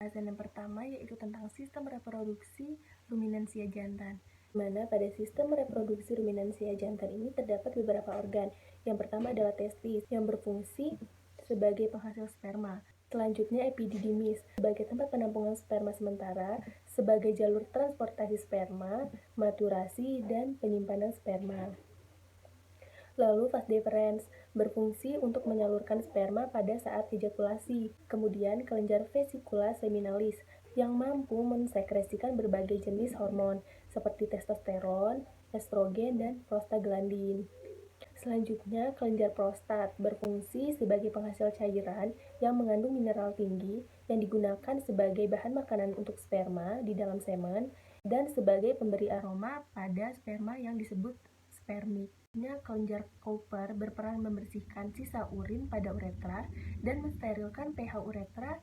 Pembahasan yang pertama yaitu tentang sistem reproduksi ruminansia jantan. Mana pada sistem reproduksi ruminansia jantan ini terdapat beberapa organ. Yang pertama adalah testis yang berfungsi sebagai penghasil sperma. Selanjutnya epididymis sebagai tempat penampungan sperma sementara, sebagai jalur transportasi sperma, maturasi, dan penyimpanan sperma. Lalu vas deferens berfungsi untuk menyalurkan sperma pada saat ejakulasi. Kemudian kelenjar vesicula seminalis yang mampu mensekresikan berbagai jenis hormon seperti testosteron, estrogen, dan prostaglandin. Selanjutnya, kelenjar prostat berfungsi sebagai penghasil cairan yang mengandung mineral tinggi yang digunakan sebagai bahan makanan untuk sperma di dalam semen dan sebagai pemberi aroma pada sperma yang disebut spermik. Kelenjar Cowper berperan membersihkan sisa urin pada uretra dan mensterilkan pH uretra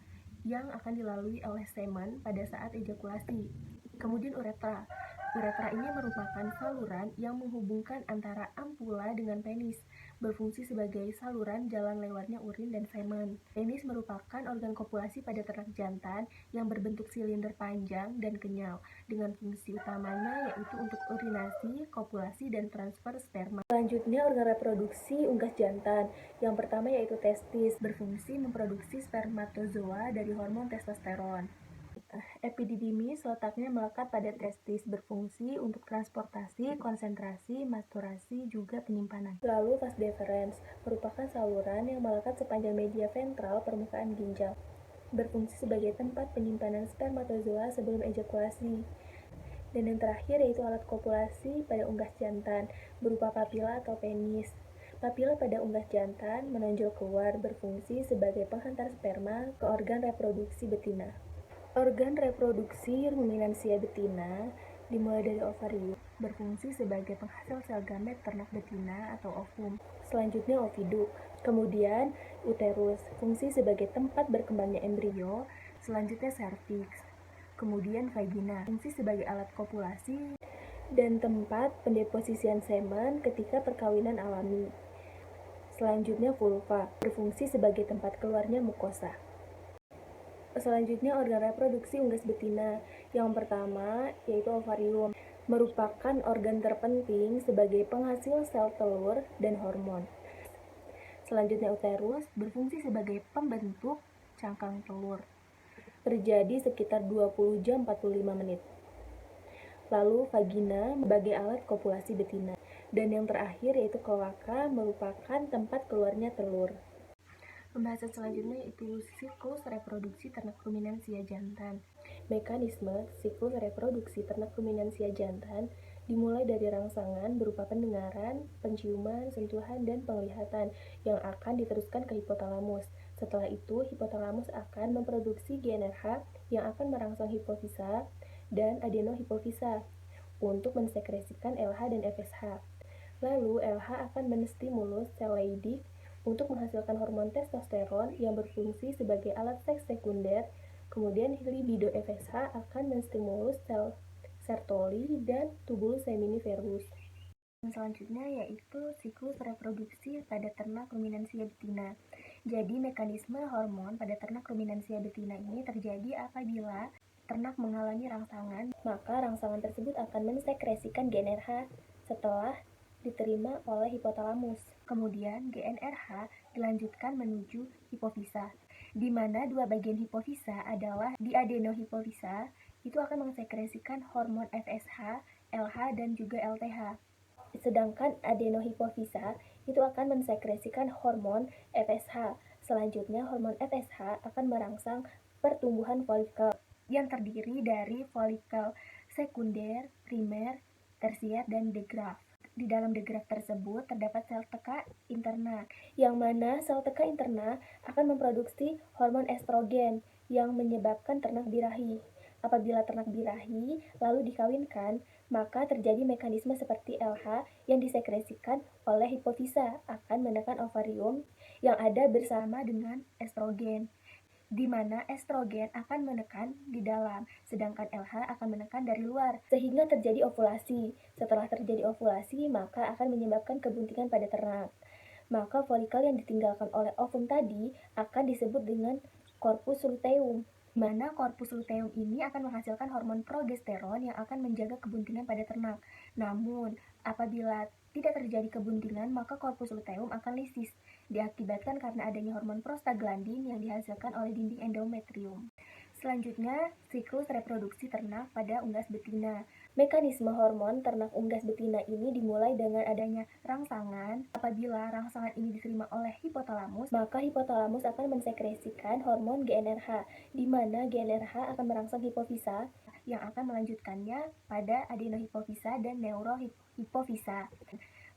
yang akan dilalui oleh semen pada saat ejakulasi. Kemudian uretra. Uretra ini merupakan saluran yang menghubungkan antara ampula dengan penis, berfungsi sebagai saluran jalan lewatnya urin dan semen. Penis merupakan organ kopulasi pada ternak jantan yang berbentuk silinder panjang dan kenyal, dengan fungsi utamanya yaitu untuk urinasi, kopulasi, dan transfer sperma. Selanjutnya organ reproduksi unggas jantan. Yang pertama yaitu testis, berfungsi memproduksi spermatozoa dari hormon testosteron. Epididymis letaknya melekat pada testis, berfungsi untuk transportasi, konsentrasi, maturasi, juga penyimpanan. Lalu vas deferens merupakan saluran yang melekat sepanjang media ventral permukaan ginjal, berfungsi sebagai tempat penyimpanan spermatozoa sebelum ejakulasi. Dan yang terakhir yaitu alat kopulasi pada unggas jantan, berupa papila atau penis. Papila pada unggas jantan menonjol keluar, berfungsi sebagai penghantar sperma ke organ reproduksi betina. Organ reproduksi ruminansia betina dimulai dari ovarium, berfungsi sebagai penghasil sel gamet ternak betina atau ovum. Selanjutnya oviduk, kemudian uterus, fungsi sebagai tempat berkembangnya embrio. Selanjutnya serviks, kemudian vagina, fungsi sebagai alat kopulasi dan tempat pendeposisian semen ketika perkawinan alami. Selanjutnya vulva, berfungsi sebagai tempat keluarnya mukosa. Selanjutnya organ reproduksi unggas betina. Yang pertama yaitu ovarium, merupakan organ terpenting sebagai penghasil sel telur dan hormon. Selanjutnya uterus, berfungsi sebagai pembentuk cangkang telur. Terjadi sekitar 20 jam 45 menit. Lalu vagina sebagai alat kopulasi betina. Dan yang terakhir yaitu kloaka, merupakan tempat keluarnya telur. Pembahasan selanjutnya yaitu siklus reproduksi ternak ruminansia jantan. Mekanisme siklus reproduksi ternak ruminansia jantan dimulai dari rangsangan berupa pendengaran, penciuman, sentuhan, dan penglihatan yang akan diteruskan ke hipotalamus. Setelah itu, hipotalamus akan memproduksi GnRH yang akan merangsang hipofisa dan adenohipofisa untuk mensekresikan LH dan FSH. Lalu, LH akan menstimulus sel Leydig untuk menghasilkan hormon testosteron yang berfungsi sebagai alat seks sekunder. Kemudian libido FSH akan menstimulus sel Sertoli dan tubulus seminiferus. Selanjutnya yaitu siklus reproduksi pada ternak ruminansia betina. Jadi mekanisme hormon pada ternak ruminansia betina ini terjadi apabila ternak mengalami rangsangan, maka rangsangan tersebut akan mensekresikan GnRH setelah diterima oleh hipotalamus. Kemudian GnRH dilanjutkan menuju hipofisa, di mana dua bagian hipofisa adalah di adenohipofisa itu akan mensekresikan hormon FSH, LH, dan juga LTH. Sedangkan adenohipofisa itu akan mensekresikan hormon FSH. Selanjutnya hormon FSH akan merangsang pertumbuhan folikel yang terdiri dari folikel sekunder, primer, tersier, dan degraf. Di dalam degraf tersebut terdapat sel teka interna, yang mana sel teka interna akan memproduksi hormon estrogen yang menyebabkan ternak birahi. Apabila ternak birahi lalu dikawinkan, maka terjadi mekanisme seperti LH yang disekresikan oleh hipofisa akan menekan ovarium yang ada bersama dengan estrogen, di mana estrogen akan menekan di dalam, sedangkan LH akan menekan dari luar, sehingga terjadi ovulasi. Setelah terjadi ovulasi, maka akan menyebabkan kebuntingan pada ternak. Maka folikel yang ditinggalkan oleh ovum tadi akan disebut dengan corpus luteum, di mana korpus luteum ini akan menghasilkan hormon progesteron yang akan menjaga kebuntingan pada ternak. Namun, apabila tidak terjadi kebuntingan, maka korpus luteum akan lisis, diakibatkan karena adanya hormon prostaglandin yang dihasilkan oleh dinding endometrium. Selanjutnya, siklus reproduksi ternak pada unggas betina. Mekanisme hormon ternak unggas betina ini dimulai dengan adanya rangsangan. Apabila rangsangan ini diterima oleh hipotalamus, maka hipotalamus akan mensekresikan hormon GnRH, di mana GnRH akan merangsang hipofisa yang akan melanjutkannya pada adenohipofisa dan neurohipofisa.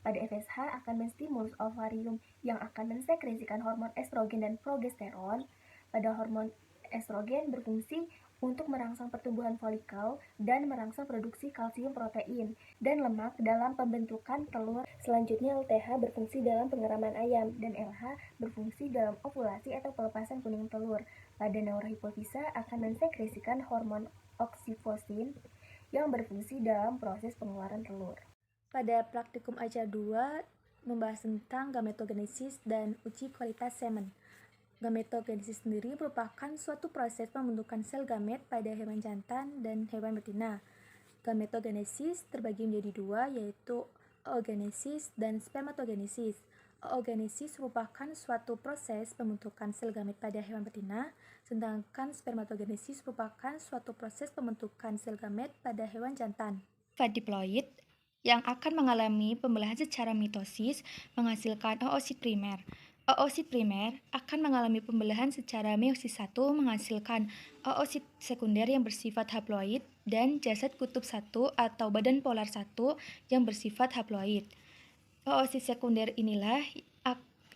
Pada FSH akan menstimulus ovarium yang akan mensekresikan hormon estrogen dan progesteron. Pada hormon estrogen berfungsi untuk merangsang pertumbuhan folikel dan merangsang produksi kalsium protein dan lemak dalam pembentukan telur. Selanjutnya LTH berfungsi dalam pengeraman ayam dan LH berfungsi dalam ovulasi atau pelepasan kuning telur. Pada neurohipofisa akan mensekresikan hormon oksitosin yang berfungsi dalam proses pengeluaran telur. Pada praktikum ajar 2 membahas tentang gametogenesis dan uji kualitas semen. Gametogenesis sendiri merupakan suatu proses pembentukan sel gamet pada hewan jantan dan hewan betina. Gametogenesis terbagi menjadi dua, yaitu oogenesis dan spermatogenesis. Oogenesis merupakan suatu proses pembentukan sel gamet pada hewan betina, sedangkan spermatogenesis merupakan suatu proses pembentukan sel gamet pada hewan jantan. Diploid yang akan mengalami pembelahan secara mitosis menghasilkan oosit primer. Oosit primer akan mengalami pembelahan secara meiosis 1 menghasilkan oosit sekunder yang bersifat haploid dan jasad kutub 1 atau badan polar 1 yang bersifat haploid. Oosit sekunder inilah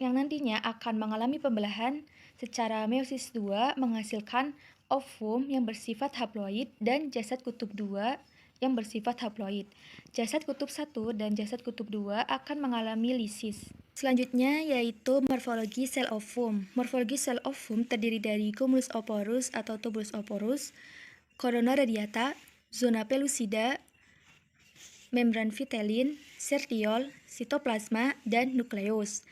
yang nantinya akan mengalami pembelahan secara meiosis 2 menghasilkan ovum yang bersifat haploid dan jasad kutub 2 yang bersifat haploid. Jasad kutub 1 dan jasad kutub 2 akan mengalami lisis. Selanjutnya yaitu morfologi sel ovum. Morfologi sel ovum terdiri dari cumulus oporus atau tubulus oporus, corona radiata, zona pellucida, membran vitelin, sertiol, sitoplasma, dan nukleus.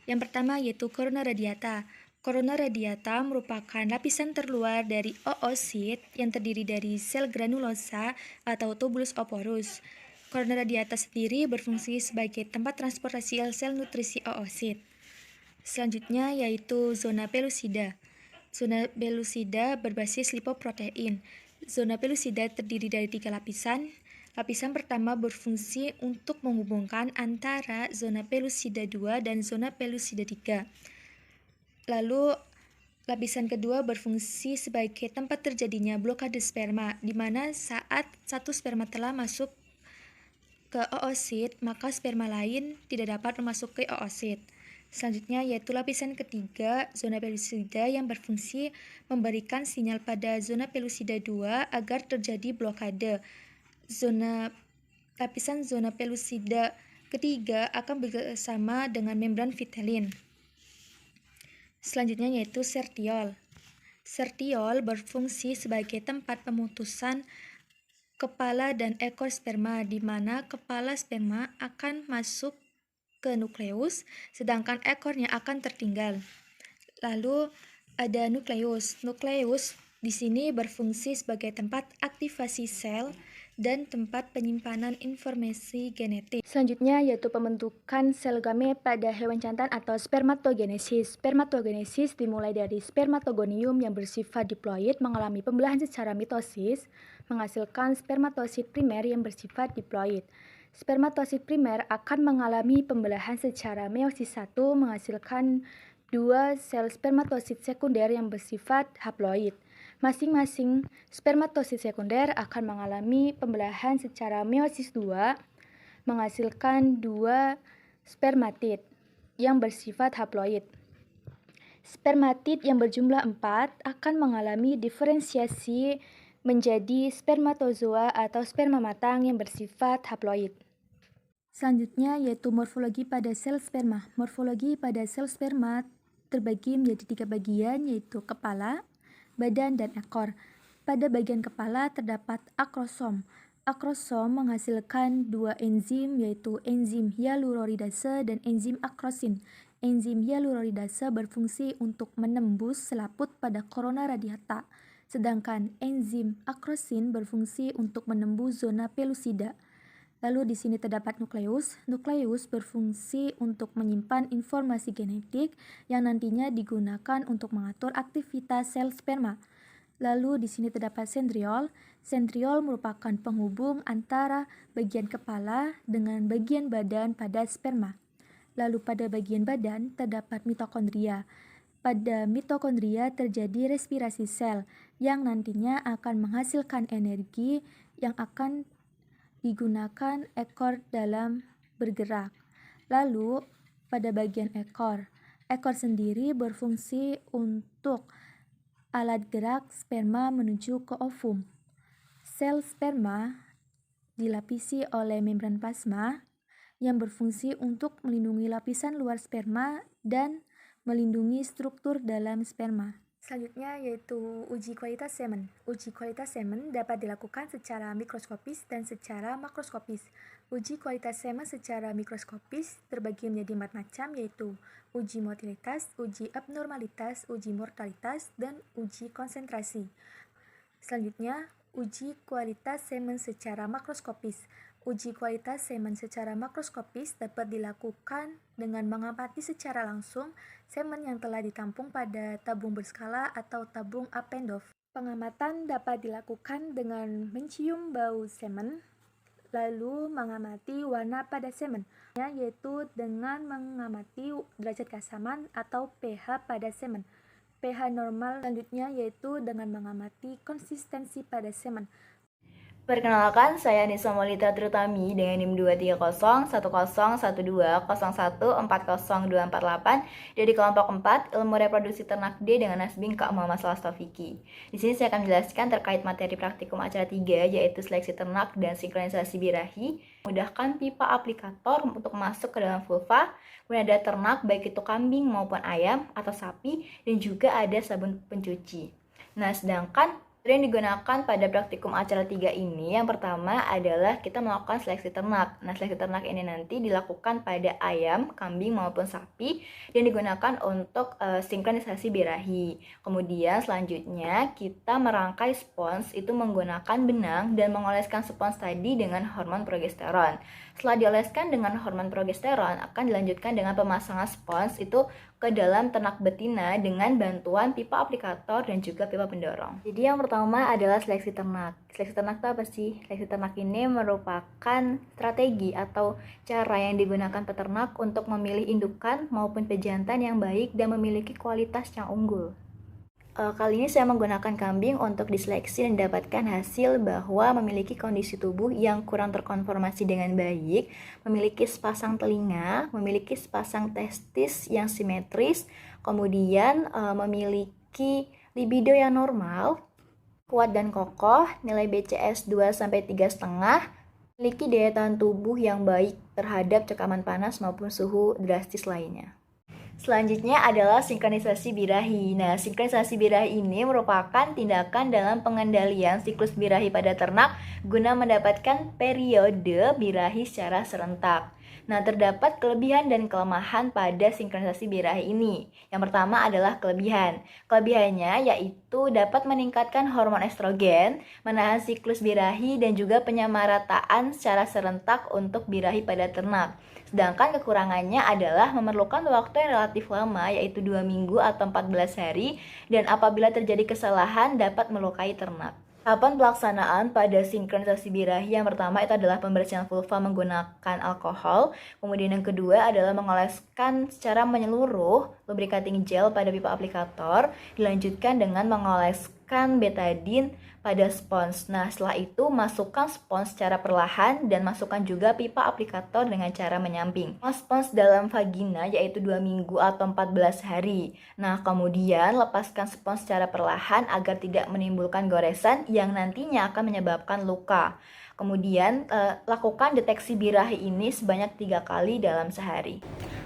Yang pertama yaitu corona radiata. Corona radiata merupakan lapisan terluar dari oosit yang terdiri dari sel granulosa atau tubulus oporus. Corona radiata sendiri berfungsi sebagai tempat transportasi sel nutrisi oosit. Selanjutnya yaitu zona pellucida. Zona pellucida berbasis lipoprotein. Zona pellucida terdiri dari 3 lapisan. Lapisan pertama berfungsi untuk menghubungkan antara zona pellucida 2 dan zona pellucida 3. Lalu lapisan kedua berfungsi sebagai tempat terjadinya blokade sperma, di mana saat satu sperma telah masuk ke oosit, maka sperma lain tidak dapat masuk ke oosit. Selanjutnya yaitu lapisan ketiga, zona pellucida yang berfungsi memberikan sinyal pada zona pellucida 2 agar terjadi blokade. Lapisan zona pellucida ketiga akan bersama dengan membran vitelin. Selanjutnya yaitu sertiol. Sertiol berfungsi sebagai tempat pemutusan kepala dan ekor sperma, di mana kepala sperma akan masuk ke nukleus, sedangkan ekornya akan tertinggal. Lalu ada nukleus. Nukleus di sini berfungsi sebagai tempat aktivasi sel dan tempat penyimpanan informasi genetik. Selanjutnya yaitu pembentukan sel gamet pada hewan jantan atau spermatogenesis. Spermatogenesis dimulai dari spermatogonium yang bersifat diploid mengalami pembelahan secara mitosis menghasilkan spermatosit primer yang bersifat diploid. Spermatosit primer akan mengalami pembelahan secara meiosis 1 menghasilkan 2 sel spermatosit sekunder yang bersifat haploid. Masing-masing spermatosit sekunder akan mengalami pembelahan secara meiosis 2 menghasilkan 2 spermatid yang bersifat haploid. Spermatid yang berjumlah 4 akan mengalami diferensiasi menjadi spermatozoa atau sperma matang yang bersifat haploid. Selanjutnya yaitu morfologi pada sel sperma. Morfologi pada sel sperma terbagi menjadi 3 bagian, yaitu kepala, badan, dan ekor. Pada bagian kepala terdapat akrosom. Akrosom menghasilkan 2 enzim, yaitu enzim hyaluronidase dan enzim akrosin. Enzim hyaluronidase berfungsi untuk menembus selaput pada corona radiata, sedangkan enzim akrosin berfungsi untuk menembus zona pelusida. Lalu di sini terdapat nukleus. Nukleus berfungsi untuk menyimpan informasi genetik yang nantinya digunakan untuk mengatur aktivitas sel sperma. Lalu di sini terdapat sentriol. Sentriol merupakan penghubung antara bagian kepala dengan bagian badan pada sperma. Lalu pada bagian badan terdapat mitokondria. Pada mitokondria terjadi respirasi sel yang nantinya akan menghasilkan energi yang akan digunakan ekor dalam bergerak. Lalu pada bagian ekor sendiri berfungsi untuk alat gerak sperma menuju ke ovum. Sel sperma dilapisi oleh membran plasma yang berfungsi untuk melindungi lapisan luar sperma dan melindungi struktur dalam sperma. Selanjutnya yaitu uji kualitas semen. Uji kualitas semen dapat dilakukan secara mikroskopis dan secara makroskopis. Uji kualitas semen secara mikroskopis terbagi menjadi 4 macam, yaitu uji motilitas, uji abnormalitas, uji mortalitas, dan uji konsentrasi. Selanjutnya, uji kualitas semen secara makroskopis. Uji kualitas semen secara makroskopis dapat dilakukan dengan mengamati secara langsung semen yang telah ditampung pada tabung berskala atau tabung Appendorf. Pengamatan dapat dilakukan dengan mencium bau semen, lalu mengamati warna pada semen, yaitu dengan mengamati derajat keasaman atau pH pada semen. pH normal selanjutnya yaitu dengan mengamati konsistensi pada semen. Perkenalkan, saya Nisa Molita Trutami dengan NIM 230101101240248 dari kelompok 4 Ilmu Reproduksi Ternak D dengan Nasbing Kak Muhammad Salastofiki. Di sini saya akan menjelaskan terkait materi praktikum acara 3 yaitu seleksi ternak dan sinkronisasi birahi, memudahkan pipa aplikator untuk masuk ke dalam vulva, kemudian ada ternak baik itu kambing maupun ayam atau sapi, dan juga ada sabun pencuci. Nah, sedangkan yang digunakan pada praktikum acara 3 ini, yang pertama adalah kita melakukan seleksi ternak. Nah, seleksi ternak ini nanti dilakukan pada ayam, kambing maupun sapi dan digunakan untuk sinkronisasi birahi. Kemudian selanjutnya kita merangkai spons itu menggunakan benang dan mengoleskan spons tadi dengan hormon progesteron. Setelah dioleskan dengan hormon progesteron, akan dilanjutkan dengan pemasangan spons itu ke dalam ternak betina dengan bantuan pipa aplikator dan juga pipa pendorong. Jadi yang pertama adalah seleksi ternak. Seleksi ternak itu apa sih? Seleksi ternak ini merupakan strategi atau cara yang digunakan peternak untuk memilih indukan maupun pejantan yang baik dan memiliki kualitas yang unggul. Kali ini saya menggunakan kambing untuk diseleksi dan dapatkan hasil bahwa memiliki kondisi tubuh yang kurang terkonformasi dengan baik, memiliki sepasang telinga, memiliki sepasang testis yang simetris, kemudian memiliki libido yang normal, kuat dan kokoh, nilai BCS 2-3,5, memiliki daya tahan tubuh yang baik terhadap cekaman panas maupun suhu drastis lainnya. Selanjutnya adalah sinkronisasi birahi. Nah, sinkronisasi birahi ini merupakan tindakan dalam pengendalian siklus birahi pada ternak guna mendapatkan periode birahi secara serentak. Nah, terdapat kelebihan dan kelemahan pada sinkronisasi birahi ini. Yang pertama adalah kelebihan. Kelebihannya yaitu dapat meningkatkan hormon estrogen, menahan siklus birahi, dan juga penyamarataan secara serentak untuk birahi pada ternak. Sedangkan kekurangannya adalah memerlukan waktu yang relatif lama, yaitu 2 minggu atau 14 hari, dan apabila terjadi kesalahan dapat melukai ternak. Tahapan pelaksanaan pada sinkronisasi birahi yang pertama itu adalah pembersihan vulva menggunakan alkohol. Kemudian yang kedua adalah mengoleskan secara menyeluruh lubricating gel pada pipa aplikator. Dilanjutkan dengan mengoleskan betadine pada spons. Nah, setelah itu masukkan spons secara perlahan dan masukkan juga pipa aplikator dengan cara menyamping. Spons dalam vagina yaitu 2 minggu atau 14 hari. Nah, kemudian lepaskan spons secara perlahan agar tidak menimbulkan goresan yang nantinya akan menyebabkan luka. Kemudian lakukan deteksi birahi ini sebanyak 3 kali dalam sehari.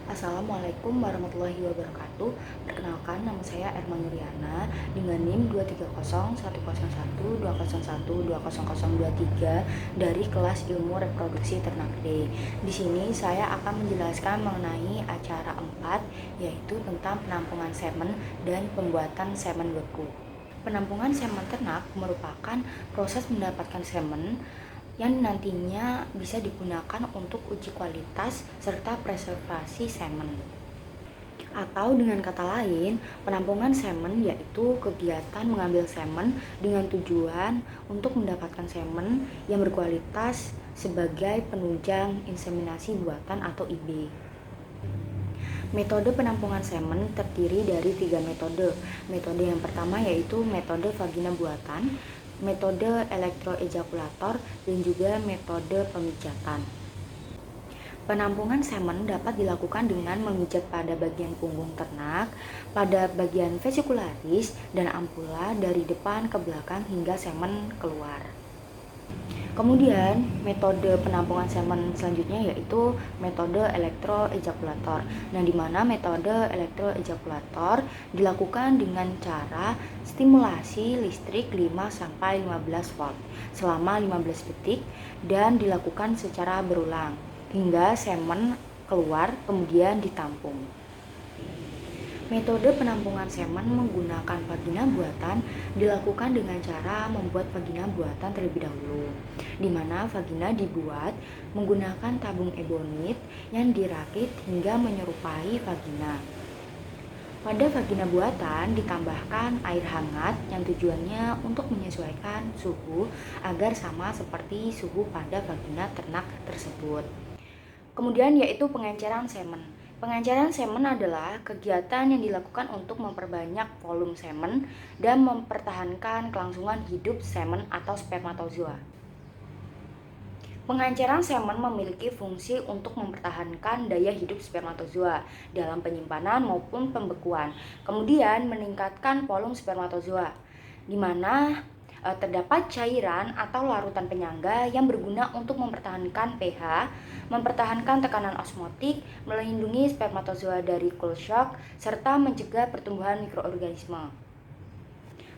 Assalamualaikum warahmatullahi wabarakatuh. Perkenalkan, nama saya Erma Nuriana dengan NIM 230110120120023 dari kelas Ilmu Reproduksi Ternak D. Di sini saya akan menjelaskan mengenai acara 4, yaitu tentang penampungan semen dan pembuatan semen beku. Penampungan semen ternak merupakan proses mendapatkan semen yang nantinya bisa digunakan untuk uji kualitas serta preservasi semen. Atau dengan kata lain, penampungan semen yaitu kegiatan mengambil semen dengan tujuan untuk mendapatkan semen yang berkualitas sebagai penunjang inseminasi buatan atau IB. Metode penampungan semen terdiri dari 3 metode. Metode yang pertama yaitu metode vagina buatan, metode elektroejakulator, dan juga metode pemijatan. Penampungan semen dapat dilakukan dengan memijat pada bagian punggung ternak, pada bagian vesikularis, dan ampula dari depan ke belakang hingga semen keluar. Kemudian, metode penampungan semen selanjutnya yaitu metode elektroejakulator. Nah, di mana metode elektroejakulator dilakukan dengan cara stimulasi listrik 5-15 volt selama 15 detik dan dilakukan secara berulang hingga semen keluar kemudian ditampung. Metode penampungan semen menggunakan vagina buatan dilakukan dengan cara membuat vagina buatan terlebih dahulu, di mana vagina dibuat menggunakan tabung ebonit yang dirakit hingga menyerupai vagina. Pada vagina buatan ditambahkan air hangat yang tujuannya untuk menyesuaikan suhu agar sama seperti suhu pada vagina ternak tersebut. Kemudian yaitu pengenceran semen. Pengenceran semen adalah kegiatan yang dilakukan untuk memperbanyak volume semen dan mempertahankan kelangsungan hidup semen atau spermatozoa. Pengenceran semen memiliki fungsi untuk mempertahankan daya hidup spermatozoa dalam penyimpanan maupun pembekuan, kemudian meningkatkan volume spermatozoa, di mana terdapat cairan atau larutan penyangga yang berguna untuk mempertahankan pH, mempertahankan tekanan osmotik, melindungi spermatozoa dari cold shock, serta mencegah pertumbuhan mikroorganisme.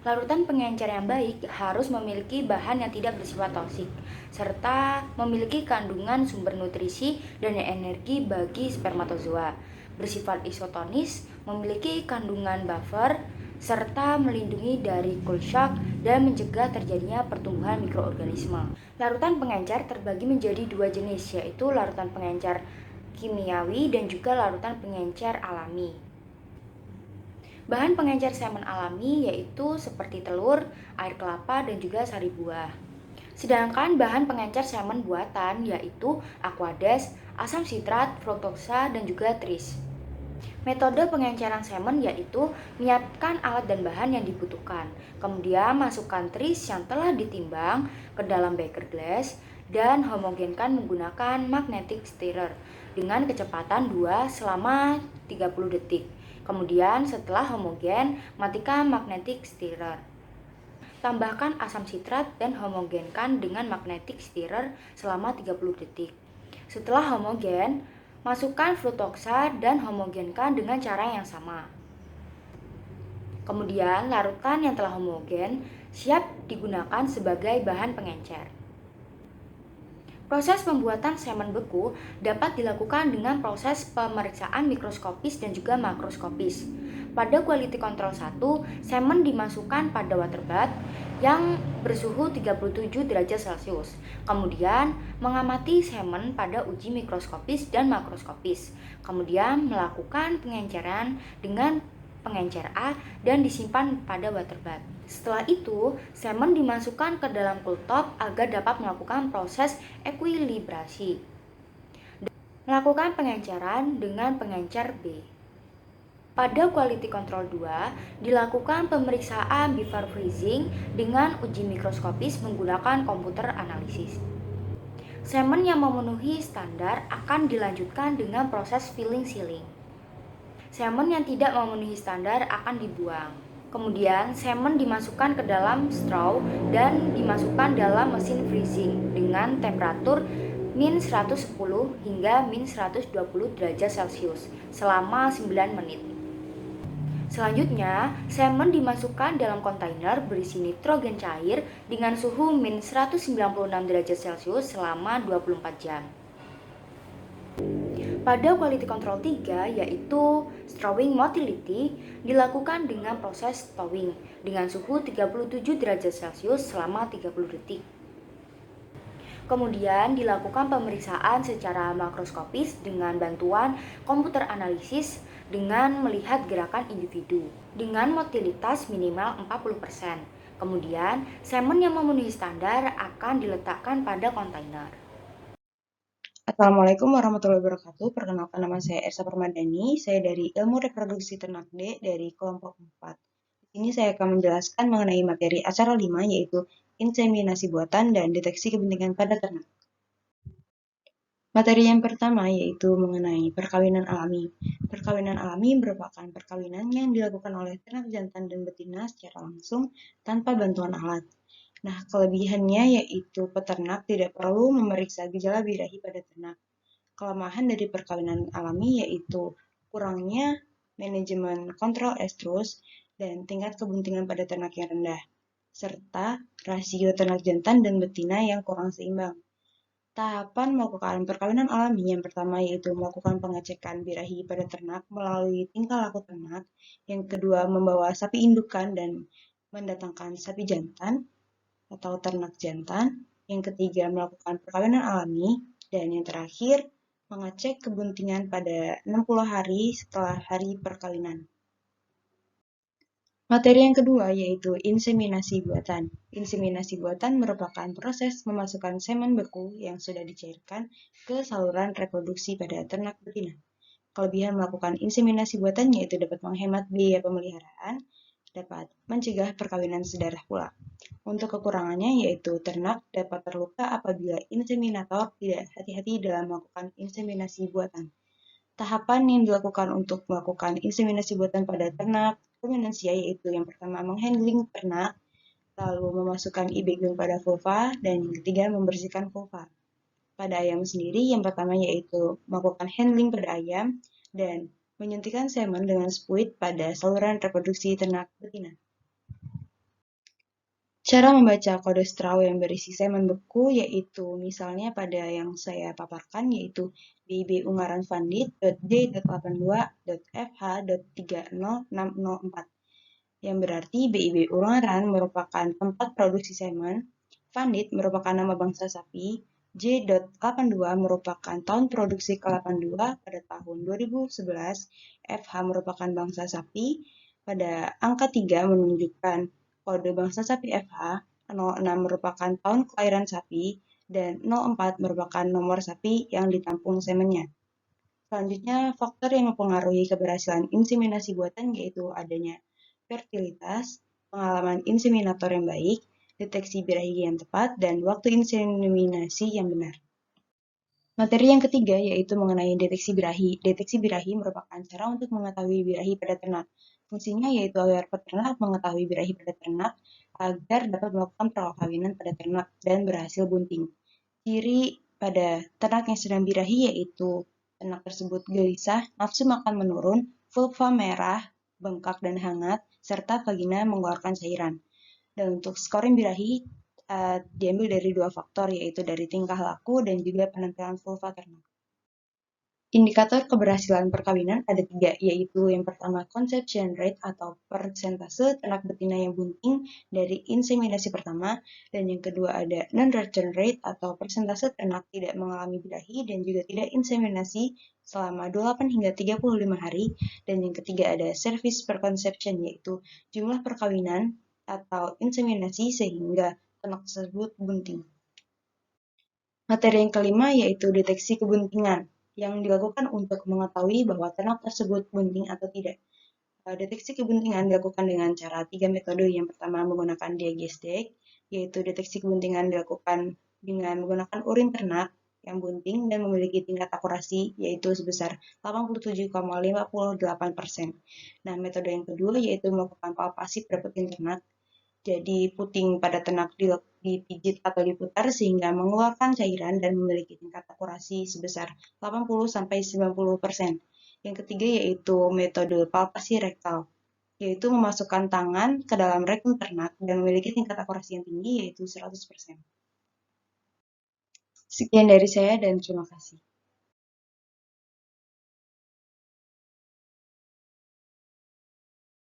Larutan pengencer yang baik harus memiliki bahan yang tidak bersifat toksik, serta memiliki kandungan sumber nutrisi dan energi bagi spermatozoa, bersifat isotonis, memiliki kandungan buffer, serta melindungi dari cold shock dan mencegah terjadinya pertumbuhan mikroorganisme. Larutan pengencer terbagi menjadi 2 jenis, yaitu larutan pengencer kimiawi dan juga larutan pengencer alami. Bahan pengencer semen alami yaitu seperti telur, air kelapa, dan juga sari buah. Sedangkan bahan pengencer semen buatan yaitu aquades, asam sitrat, fruktosa, dan juga tris. Metode pengenceran semen yaitu menyiapkan alat dan bahan yang dibutuhkan, kemudian masukkan tris yang telah ditimbang ke dalam beker glass dan homogenkan menggunakan magnetic stirrer dengan kecepatan 2 selama 30 detik. Kemudian setelah homogen, matikan magnetic stirrer. Tambahkan asam sitrat dan homogenkan dengan magnetic stirrer selama 30 detik. Setelah homogen, masukkan fruktosa dan homogenkan dengan cara yang sama. Kemudian larutan yang telah homogen siap digunakan sebagai bahan pengencer. Proses pembuatan semen beku dapat dilakukan dengan proses pemeriksaan mikroskopis dan juga makroskopis. Pada quality control 1, semen dimasukkan pada water bath yang bersuhu 37 derajat Celcius. Kemudian mengamati semen pada uji mikroskopis dan makroskopis. Kemudian melakukan pengenceran dengan pengencer A dan disimpan pada water bath. Setelah itu, semen dimasukkan ke dalam cool top agar dapat melakukan proses ekuilibrasi. Melakukan pengenceran dengan pengencer B. Pada quality control 2, dilakukan pemeriksaan before freezing dengan uji mikroskopis menggunakan komputer analisis. Semen yang memenuhi standar akan dilanjutkan dengan proses filling sealing. Semen yang tidak memenuhi standar akan dibuang. Kemudian, semen dimasukkan ke dalam straw dan dimasukkan dalam mesin freezing dengan temperatur min 110 hingga min 120 derajat Celcius selama 9 menit. Selanjutnya, semen dimasukkan dalam kontainer berisi nitrogen cair dengan suhu min 196 derajat Celcius selama 24 jam. Pada quality control 3 yaitu Strawing motility dilakukan dengan proses stowing dengan suhu 37 derajat Celcius selama 30 detik. Kemudian dilakukan pemeriksaan secara makroskopis dengan bantuan komputer analisis dengan melihat gerakan individu dengan motilitas minimal 40%. Kemudian, semen yang memenuhi standar akan diletakkan pada kontainer. Assalamualaikum warahmatullahi wabarakatuh. Perkenalkan, nama saya Ersa Permadani. Saya dari Ilmu Reproduksi Ternak D dari kelompok 4. Di sini saya akan menjelaskan mengenai materi acara 5, yaitu inseminasi buatan dan deteksi kepentingan pada ternak. Materi yang pertama yaitu mengenai perkawinan alami. Perkawinan alami merupakan perkawinan yang dilakukan oleh ternak jantan dan betina secara langsung tanpa bantuan alat. Nah, kelebihannya yaitu peternak tidak perlu memeriksa gejala birahi pada ternak. Kelemahan dari perkawinan alami yaitu kurangnya manajemen kontrol estrus dan tingkat kebuntingan pada ternak yang rendah, serta rasio ternak jantan dan betina yang kurang seimbang. Tahapan melakukan perkawinan alami yang pertama yaitu melakukan pengecekan birahi pada ternak melalui tingkah laku ternak, yang kedua membawa sapi indukan dan mendatangkan sapi jantan atau ternak jantan, yang ketiga melakukan perkawinan alami, dan yang terakhir mengecek kebuntingan pada 60 hari setelah hari perkawinan. Materi yang kedua yaitu inseminasi buatan. Inseminasi buatan merupakan proses memasukkan semen beku yang sudah dicairkan ke saluran reproduksi pada ternak betina. Kelebihan melakukan inseminasi buatan yaitu dapat menghemat biaya pemeliharaan, dapat mencegah perkawinan sedarah pula. Untuk kekurangannya yaitu ternak dapat terluka apabila inseminator tidak hati-hati dalam melakukan inseminasi buatan. Tahapan yang dilakukan untuk melakukan inseminasi buatan pada ternak ruminansia yaitu yang pertama menghandling ternak, lalu memasukkan ibegum pada vulva, dan yang ketiga membersihkan vulva. Pada ayam sendiri yang pertama yaitu melakukan handling pada ayam dan menyuntikkan semen dengan spuit pada saluran reproduksi ternak betina. Cara membaca kode straw yang berisi semen beku yaitu misalnya pada yang saya paparkan yaitu BIB Ungaran Fundit.D.82.FH.30604 yang berarti BIB Ungaran merupakan tempat produksi semen, Fundit merupakan nama bangsa sapi, J.82 merupakan tahun produksi ke-82 pada tahun 2011, FH merupakan bangsa sapi, pada angka 3 menunjukkan kode bangsa sapi FH, 06 merupakan tahun kelahiran sapi, dan 04 merupakan nomor sapi yang ditampung semennya. Selanjutnya, faktor yang mempengaruhi keberhasilan inseminasi buatan yaitu adanya fertilitas, pengalaman inseminator yang baik, deteksi birahi yang tepat, dan waktu inseminasi yang benar. Materi yang ketiga yaitu mengenai deteksi birahi. Deteksi birahi merupakan cara untuk mengetahui birahi pada ternak. Fungsinya yaitu agar peternak mengetahui birahi pada ternak agar dapat melakukan perkawinan pada ternak dan berhasil bunting. Ciri pada ternak yang sedang birahi yaitu ternak tersebut gelisah, nafsu makan menurun, vulva merah, bengkak dan hangat, serta vagina mengeluarkan cairan. Dan untuk scoring birahi diambil dari dua faktor yaitu dari tingkah laku dan juga penampilan vulva ternak. Indikator keberhasilan perkawinan ada 3, yaitu yang pertama conception rate atau persentase ternak betina yang bunting dari inseminasi pertama, dan yang kedua ada non-return rate atau persentase ternak tidak mengalami birahi dan juga tidak inseminasi selama 28 hingga 35 hari, dan yang ketiga ada service per conception yaitu jumlah perkawinan atau inseminasi sehingga ternak tersebut bunting. Materi yang kelima yaitu deteksi kebuntingan yang dilakukan untuk mengetahui bahwa ternak tersebut bunting atau tidak. Deteksi kebuntingan dilakukan dengan cara 3 metode. Yang pertama menggunakan diagnostik, yaitu deteksi kebuntingan dilakukan dengan menggunakan urin ternak yang bunting dan memiliki tingkat akurasi yaitu sebesar 87,58%. Nah, metode yang kedua yaitu melakukan palpasi pada puting ternak. Jadi puting pada ternak dipijit atau diputar sehingga mengeluarkan cairan dan memiliki tingkat akurasi sebesar 80-90%. Yang ketiga yaitu metode palpasi rektal, yaitu memasukkan tangan ke dalam rektum ternak dan memiliki tingkat akurasi yang tinggi yaitu 100%. Sekian dari saya dan terima kasih.